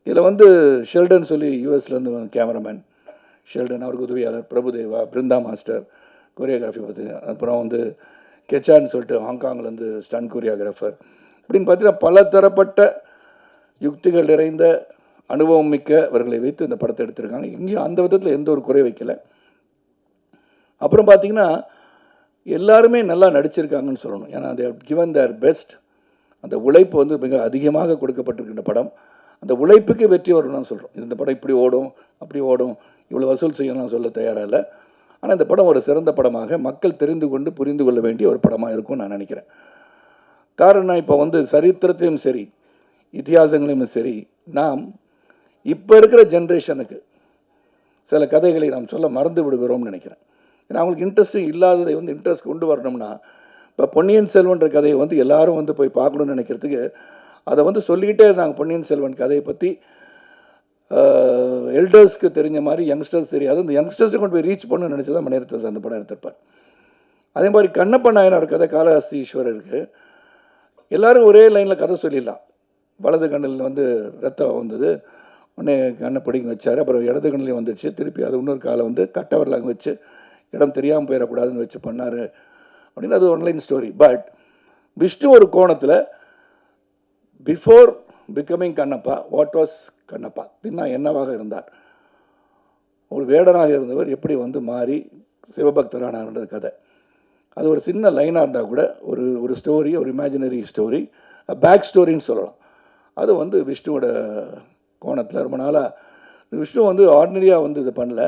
இதில் வந்து ஷெல்டன் சொல்லி யூஎஸ்லேருந்து கேமராமேன் ஷெல்டன், அவருக்கு உதவியாளர் பிரபுதேவா, பிருந்தா மாஸ்டர் கொரியோகிராஃபி பார்த்து, அப்புறம் வந்து கெச்சான்னு சொல்லிட்டு ஹாங்காங்லேருந்து ஸ்டன் கொரியோகிராஃபர், இப்படின்னு பார்த்தீங்கன்னா பல தரப்பட்ட யுக்திகள் நிறைந்த அனுபவம் மிக்கவர்களை வைத்து இந்த படத்தை எடுத்திருக்காங்க. இங்கேயும் அந்த விதத்தில் எந்த ஒரு குறை வைக்கலை. அப்புறம் பார்த்தீங்கன்னா எல்லாருமே நல்லா நடிச்சிருக்காங்கன்னு சொல்லணும். ஏன்னா they have given their best. அந்த உழைப்பு வந்து மிக அதிகமாக கொடுக்கப்பட்டிருக்கின்ற படம். அந்த உழைப்புக்கு வெற்றி வரும்னு சொல்கிறோம். இந்த படம் இப்படி ஓடும், அப்படி ஓடும், இவ்வளோ வசூல் செய்யணும் சொல்ல தயாராக இல்லை. ஆனால் இந்த படம் ஒரு சிறந்த படமாக மக்கள் தெரிந்து கொண்டு புரிந்து கொள்ள வேண்டிய ஒரு படமாக இருக்கும்னு நான் நினைக்கிறேன். காரணம், இப்போ வந்து சரித்திரத்திலும் சரி இதிகாசங்களையும் சரி நாம் இப்போ இருக்கிற ஜென்ரேஷனுக்கு சில கதைகளை நாம் சொல்ல மறந்து விடுகிறோம்னு நினைக்கிறேன். ஏன்னா அவங்களுக்கு இன்ட்ரெஸ்டிங் இல்லாததை வந்து இன்ட்ரெஸ்ட் கொண்டு வரணும்னா, இப்போ பொன்னியின் செல்வன்ற கதையை வந்து எல்லாரும் வந்து போய் பார்க்கணுன்னு நினைக்கிறதுக்கு அதை வந்து சொல்லிக்கிட்டே இருந்தாங்க. பொன்னியின் செல்வன் கதையை பற்றி எல்டர்ஸ்க்கு தெரிஞ்ச மாதிரி யங்ஸ்டர்ஸ் தெரியாது. அந்த யங்ஸ்டர்ஸை கொண்டு போய் ரீச் பண்ணணும்னு நினச்சி தான் மணிரத்னம் அந்த படம் எடுத்திருப்பார். அதே மாதிரி கண்ணப்ப நாயனார் கதை காளஹஸ்தி ஈஸ்வரருக்கு எல்லோரும் ஒரே லைனில் கதை சொல்லிடலாம். வலது கண்ணில் வந்து ரத்தம் வந்தது, உடனே கண்ணை பிடிங்க வச்சார், அப்புறம் இடது கண்ணிலையும் வந்துடுச்சு, திருப்பி அது இன்னொரு காலை வந்து கட்டவரில் வச்சு இடம் தெரியாமல் போயிடக்கூடாதுன்னு வச்சு பண்ணார் அப்படின்னு அது ஒன்லைன் ஸ்டோரி. பட் விஷ்ணு ஒரு கோணத்தில் before becoming Kannappa, what was Kannappa, தின்னா என்னவாக இருந்தார், ஒரு வேடனாக இருந்தவர் எப்படி வந்து மாறி சிவபக்தரானார்ன்றது கதை. அது ஒரு சின்ன லைனாக இருந்தால் கூட ஒரு ஸ்டோரி, ஒரு இமேஜினரி ஸ்டோரி, பேக் ஸ்டோரின்னு சொல்லலாம். அது வந்து விஷ்ணுவோட கோணத்தில் ரொம்ப நாளாக விஷ்ணு வந்து ஆர்டினரியாக வந்து இது பண்ணல.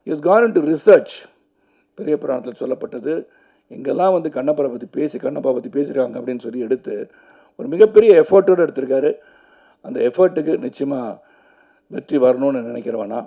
Is gone into research. பெரிய புராணத்தில் சொல்லப்பட்டது, எங்கெல்லாம் வந்து கண்ணப்பரை பற்றி கண்ணப்பா பற்றி பேசுகிறாங்க அப்படின்னு சொல்லி எடுத்து ஒரு மிகப்பெரிய எஃபர்ட்டோடு எடுத்திருக்காரு. அந்த எஃபர்ட்டுக்கு நிச்சயமாக வெற்றி வரணும்னு நினைக்கிறவனா.